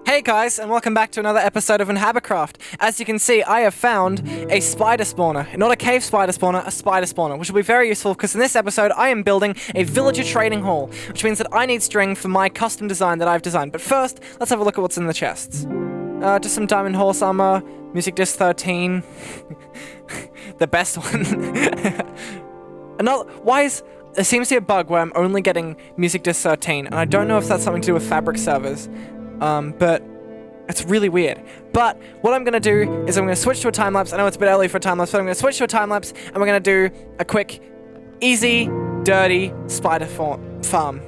Hey guys, and welcome back to another episode of InhabitCraft. As you can see, I have found a spider spawner. Not a cave spider spawner, a spider spawner, which will be very useful because in this episode I am building a villager trading hall, which means that I need string for my custom design that I've designed. But first, let's have a look at what's in the chests. Just some diamond horse armor, music disc 13, the best one. There seems to be a bug where I'm only getting music disc 13, and I don't know if that's something to do with fabric servers. But it's really weird. But what I'm going to do is I'm going to switch to a time-lapse. I know it's a bit early for a time-lapse, but I'm going to switch to a time-lapse, and we're going to do a quick, easy, dirty spider farm.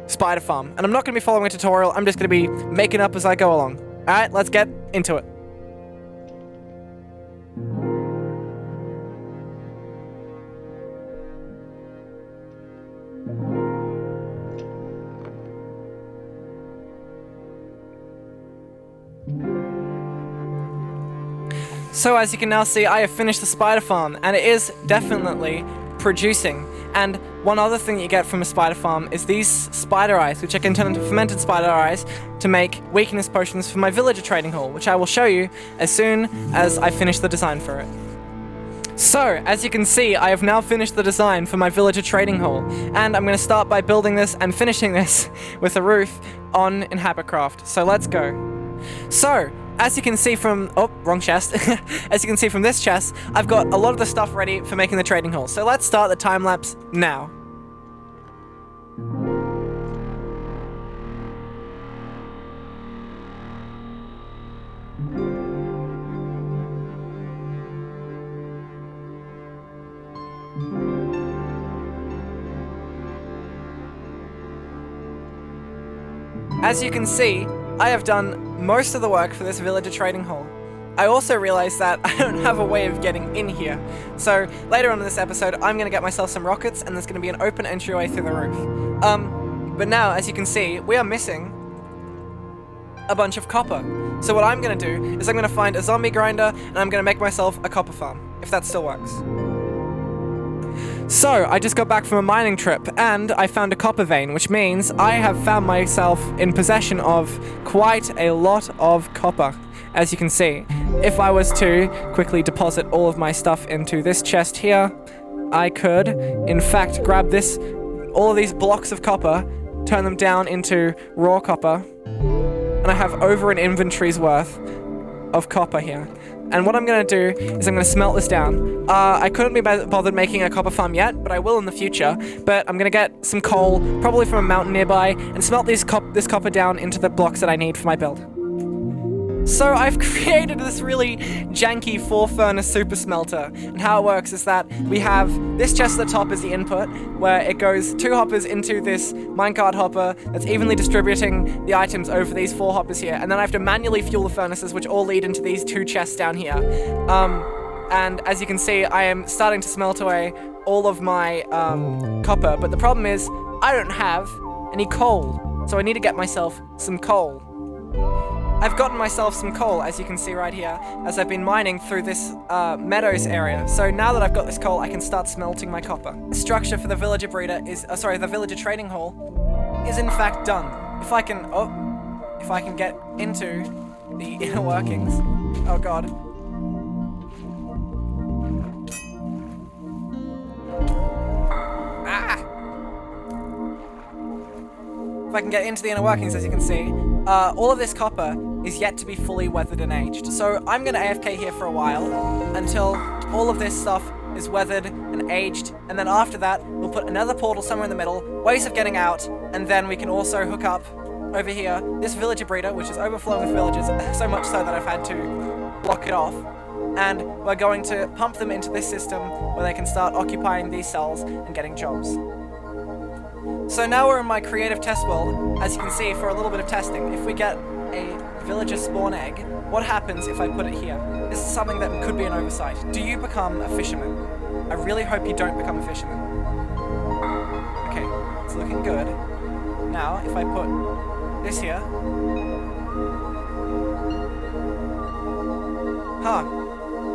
Spider farm. And I'm not going to be following a tutorial. I'm just going to be making up as I go along. Alright, let's get into it. So as you can now see, I have finished the spider farm, and it is definitely producing. And one other thing that you get from a spider farm is these spider eyes, which I can turn into fermented spider eyes to make weakness potions for my villager trading hall, which I will show you as soon as I finish the design for it. So, as you can see, I have now finished the design for my villager trading hall, and I'm going to start by building this and finishing this with a roof on InhabitCraft. So let's go. So, as you can see from... oh, wrong chest. As you can see from this chest, I've got a lot of the stuff ready for making the trading hall. So let's start the time-lapse now. As you can see, I have done most of the work for this villager trading hall. I also realized that I don't have a way of getting in here. So later on in this episode, I'm going to get myself some rockets, and there's going to be an open entryway through the roof. But now, as you can see, we are missing a bunch of copper. So what I'm going to do is I'm going to find a zombie grinder, and I'm going to make myself a copper farm, if that still works. So, I just got back from a mining trip, and I found a copper vein, which means I have found myself in possession of quite a lot of copper, as you can see. If I was to quickly deposit all of my stuff into this chest here, I could, in fact, grab all of these blocks of copper, turn them down into raw copper, and I have over an inventory's worth of copper here. And what I'm going to do is I'm going to smelt this down. I couldn't be bothered making a copper farm yet, but I will in the future. But I'm going to get some coal, probably from a mountain nearby, and smelt this copper down into the blocks that I need for my build. So I've created this really janky 4-furnace super smelter, and how it works is that we have this chest at the top is the input, where it goes 2 hoppers into this minecart hopper that's evenly distributing the items over these 4 hoppers here, and then I have to manually fuel the furnaces, which all lead into these 2 chests down here. And as you can see, I am starting to smelt away all of my copper, but the problem is I don't have any coal, so I need to get myself some coal. I've gotten myself some coal, as you can see right here, as I've been mining through this meadows area. So now that I've got this coal, I can start smelting my copper. The structure for the villager breeder is, the villager trading hall is in fact done. If I can get into the inner workings. Oh god. If I can get into the inner workings, as you can see, all of this copper is yet to be fully weathered and aged. So I'm going to AFK here for a while until all of this stuff is weathered and aged, and then after that we'll put another portal somewhere in the middle, ways of getting out, and then we can also hook up over here this villager breeder, which is overflowing with villagers, so much so that I've had to block it off. And we're going to pump them into this system where they can start occupying these cells and getting jobs. So now we're in my creative test world, as you can see, for a little bit of testing. If we get a villager spawn egg, what happens if I put it here? This is something that could be an oversight. Do you become a fisherman? I really hope you don't become a fisherman. Okay, it's looking good. Now, if I put this here... Huh.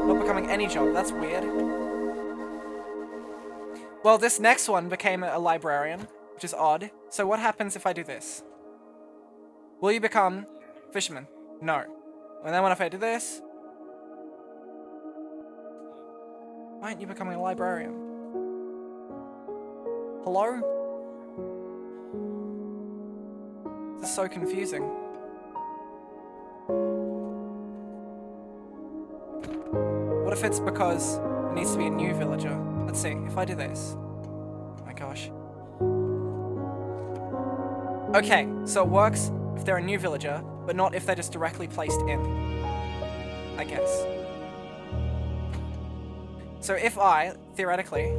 Not becoming any job, that's weird. Well, this next one became a librarian, which is odd. So what happens if I do this? Will you become fisherman? No. And then what if I do this? Why aren't you becoming a librarian? Hello? This is so confusing. What if it's because it needs to be a new villager? Let's see, if I do this. Oh my gosh. Okay, so it works if they're a new villager, but not if they're just directly placed in, I guess. So if I, theoretically,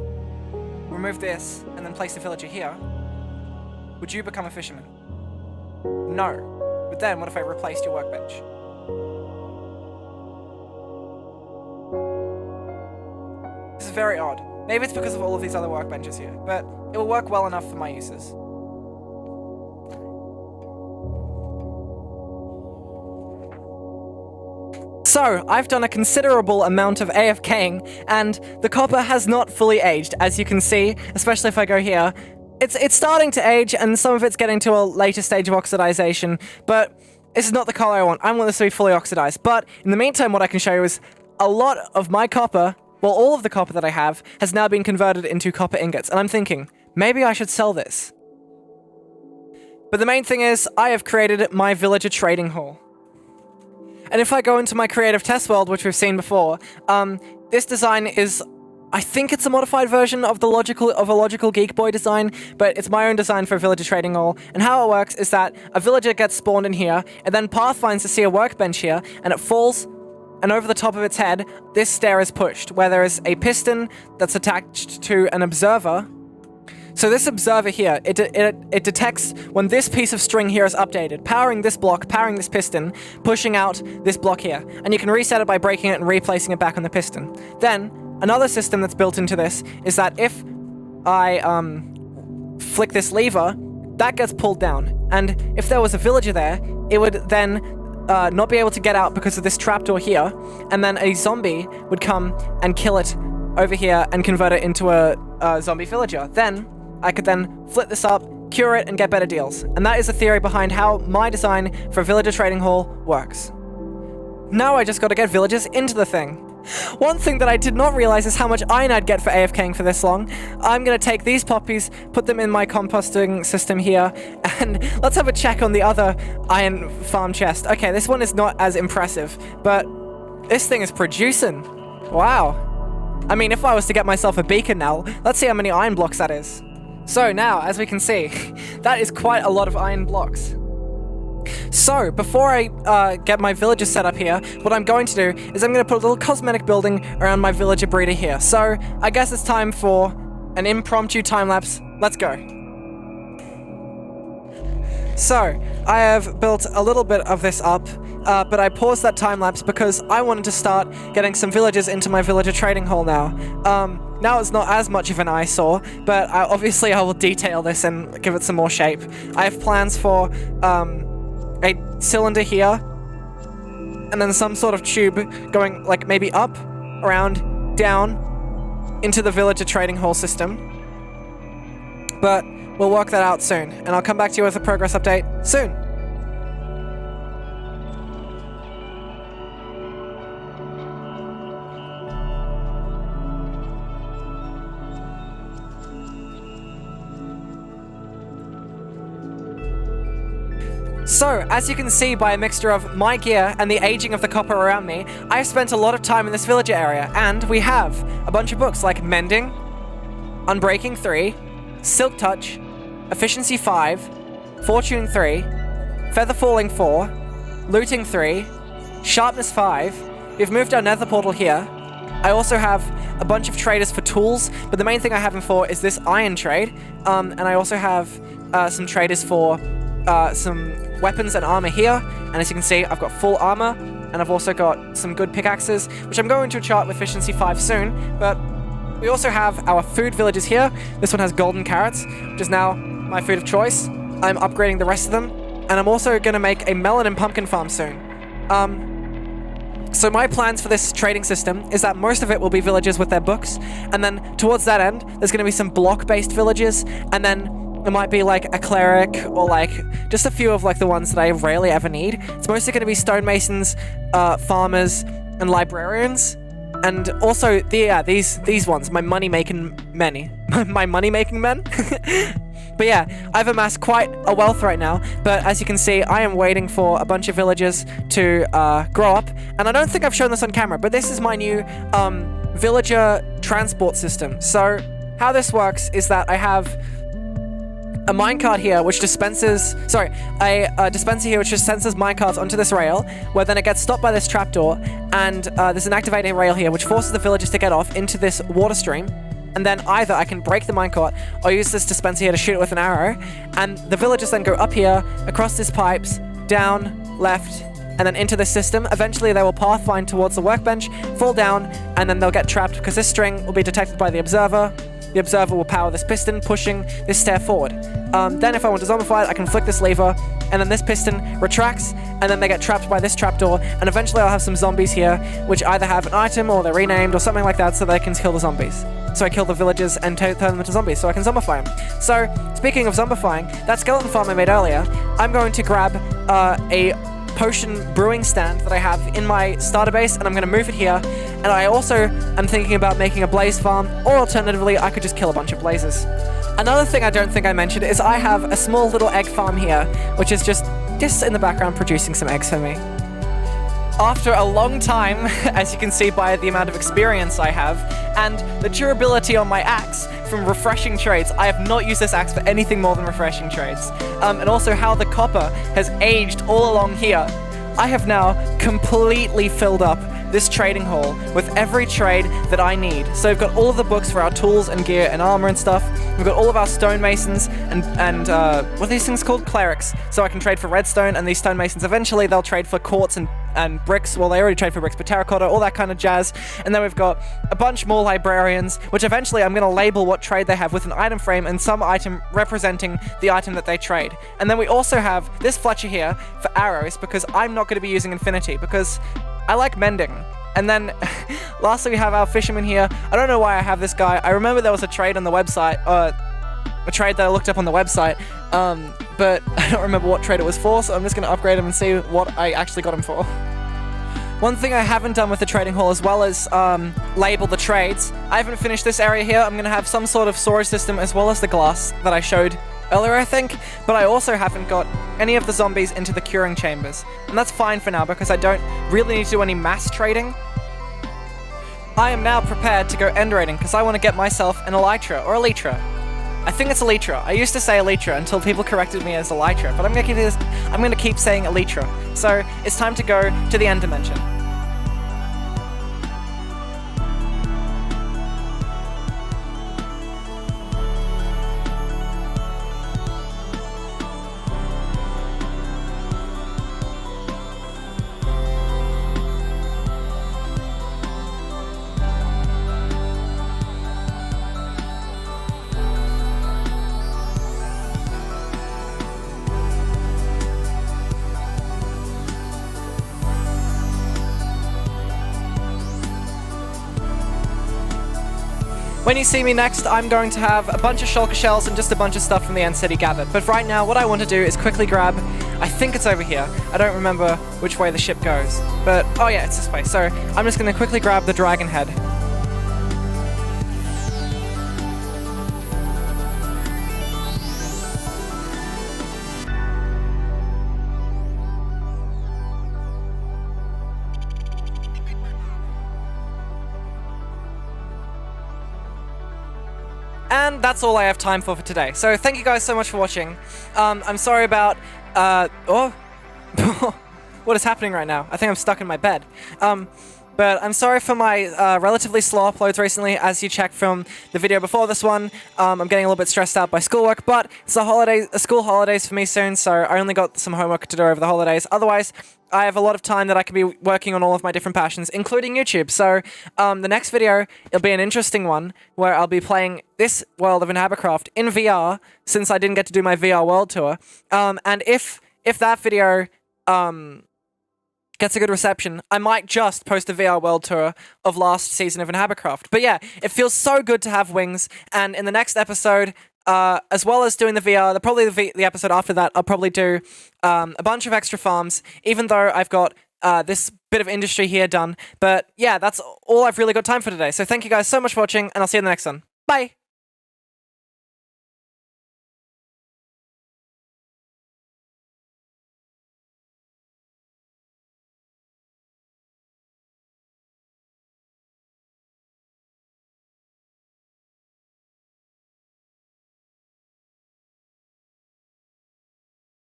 remove this and then place the villager here, would you become a fisherman? No. But then what if I replaced your workbench? This is very odd. Maybe it's because of all of these other workbenches here, but it will work well enough for my uses. So, I've done a considerable amount of AFKing, and the copper has not fully aged, as you can see, especially if I go here. It's starting to age, and some of it's getting to a later stage of oxidization, but this is not the color I want. I want this to be fully oxidized. But in the meantime, what I can show you is a lot of my copper, well, all of the copper that I have, has now been converted into copper ingots, and I'm thinking, maybe I should sell this. But the main thing is, I have created my villager trading hall. And if I go into my creative test world, which we've seen before, this design is, I think it's a modified version of a logical Geek Boy design, but it's my own design for a villager trading hall. And how it works is that a villager gets spawned in here, and then pathfinds to see a workbench here, and it falls, and over the top of its head, this stair is pushed, where there is a piston that's attached to an observer. So this observer here, it detects when this piece of string here is updated, powering this block, powering this piston, pushing out this block here. And you can reset it by breaking it and replacing it back on the piston. Then, another system that's built into this is that if I flick this lever, that gets pulled down. And if there was a villager there, it would then not be able to get out because of this trapdoor here, and then a zombie would come and kill it over here and convert it into a zombie villager. Then, I could then flip this up, cure it, and get better deals. And that is the theory behind how my design for a villager trading hall works. Now I just gotta get villagers into the thing. One thing that I did not realize is how much iron I'd get for AFKing for this long. I'm gonna take these poppies, put them in my composting system here, and let's have a check on the other iron farm chest. Okay, this one is not as impressive, but this thing is producing. Wow. I mean, if I was to get myself a beacon now, let's see how many iron blocks that is. So now, as we can see, that is quite a lot of iron blocks. So, before I get my villager set up here, what I'm going to do is I'm going to put a little cosmetic building around my villager breeder here. So, I guess it's time for an impromptu time-lapse. Let's go. So, I have built a little bit of this up, but I paused that time-lapse because I wanted to start getting some villagers into my villager trading hall now. Now it's not as much of an eyesore, but obviously I will detail this and give it some more shape. I have plans for a cylinder here, and then some sort of tube going like maybe up, around, down, into the villager trading hall system. But we'll work that out soon, and I'll come back to you with a progress update soon. So, as you can see by a mixture of my gear and the aging of the copper around me, I've spent a lot of time in this villager area, and we have a bunch of books like Mending, Unbreaking 3, Silk Touch, Efficiency 5, Fortune 3, Feather Falling 4, Looting 3, Sharpness 5. We've moved our nether portal here. I also have a bunch of traders for tools, but the main thing I have them for is this iron trade, and I also have some traders for some weapons and armor here, and as you can see, I've got full armor, and I've also got some good pickaxes, which I'm going to chart with efficiency 5 soon, but we also have our food villages here. This one has golden carrots, which is now my food of choice. I'm upgrading the rest of them, and I'm also going to make a melon and pumpkin farm soon. So my plans for this trading system is that most of it will be villages with their books, and then towards that end, there's going to be some block-based villages, and then it might be like a cleric or like just a few of like the ones that I rarely ever need. It's mostly going to be stonemasons, farmers, and librarians, and also these ones, my money-making men. My money-making men. But yeah, I've amassed quite a wealth right now, but as you can see, I am waiting for a bunch of villagers to grow up, and I don't think I've shown this on camera, but this is my new villager transport system. So how this works is that I have a minecart here which dispenses, a dispenser here which dispenses minecarts onto this rail, where then it gets stopped by this trapdoor, and there's an activating rail here which forces the villagers to get off into this water stream. And then either I can break the minecart or use this dispenser here to shoot it with an arrow, and the villagers then go up here, across these pipes, down, left, and then into this system. Eventually they will pathfind towards the workbench, fall down, and then they'll get trapped because this string will be detected by the observer. The observer will power this piston, pushing this stair forward. Then if I want to zombify it, I can flick this lever, and then this piston retracts, and then they get trapped by this trapdoor, and eventually I'll have some zombies here, which either have an item, or they're renamed, or something like that, so they can kill the zombies. So I kill the villagers and turn them into zombies, so I can zombify them. So, speaking of zombifying, that skeleton farm I made earlier, I'm going to grab a potion brewing stand that I have in my starter base, and I'm going to move it here. And I also am thinking about making a blaze farm, or alternatively, I could just kill a bunch of blazes. Another thing I don't think I mentioned is I have a small little egg farm here, which is just in the background producing some eggs for me. After a long time, as you can see by the amount of experience I have, and the durability on my axe from refreshing trades, I have not used this axe for anything more than refreshing trades. And also how the copper has aged all along here. I have now completely filled up this trading hall with every trade that I need. So we've got all of the books for our tools and gear and armor and stuff. We've got all of our stonemasons and what are these things called? Clerics. So I can trade for redstone, and these stonemasons eventually they'll trade for quartz and bricks. Well, they already trade for bricks, but terracotta, all that kind of jazz. And then we've got a bunch more librarians, which eventually I'm going to label what trade they have with an item frame and some item representing the item that they trade. And then we also have this Fletcher here for arrows, because I'm not going to be using infinity, because I like mending. And then lastly we have our fisherman here. I don't know why I have this guy. I remember there was a trade on the website, a trade that I looked up on the website, but I don't remember what trade it was for, so I'm just going to upgrade him and see what I actually got him for. One thing I haven't done with the trading hall, as well as label the trades, I haven't finished this area here. I'm going to have some sort of storage system as well as the glass that I showed earlier, I think, but I also haven't got any of the zombies into the curing chambers, and that's fine for now because I don't really need to do any mass trading. I am now prepared to go end raiding because I want to get myself an elytra or elytra. I think it's elytra. I used to say elytra until people corrected me as elytra, but I'm gonna keep saying elytra. So it's time to go to the end dimension. When you see me next, I'm going to have a bunch of shulker shells and just a bunch of stuff from the end city gathered. But right now, what I want to do is quickly grab, I think it's over here. I don't remember which way the ship goes. But, oh yeah, it's this way. So, I'm just going to quickly grab the dragon head. And that's all I have time for today. So thank you guys so much for watching. I'm sorry about, what is happening right now? I think I'm stuck in my bed. But I'm sorry for my relatively slow uploads recently. As you checked from the video before this one, I'm getting a little bit stressed out by schoolwork, but it's school holidays for me soon, so I only got some homework to do over the holidays. Otherwise, I have a lot of time that I can be working on all of my different passions, including YouTube. So the next video, it'll be an interesting one where I'll be playing this world of InhabitCraft in VR, since I didn't get to do my VR world tour. And if that video gets a good reception, I might just post a VR world tour of last season of InhabitCraft. But yeah, it feels so good to have wings, and in the next episode, as well as doing the VR, probably the episode after that, I'll probably do a bunch of extra farms, even though I've got this bit of industry here done. But yeah, that's all I've really got time for today. So thank you guys so much for watching, and I'll see you in the next one. Bye!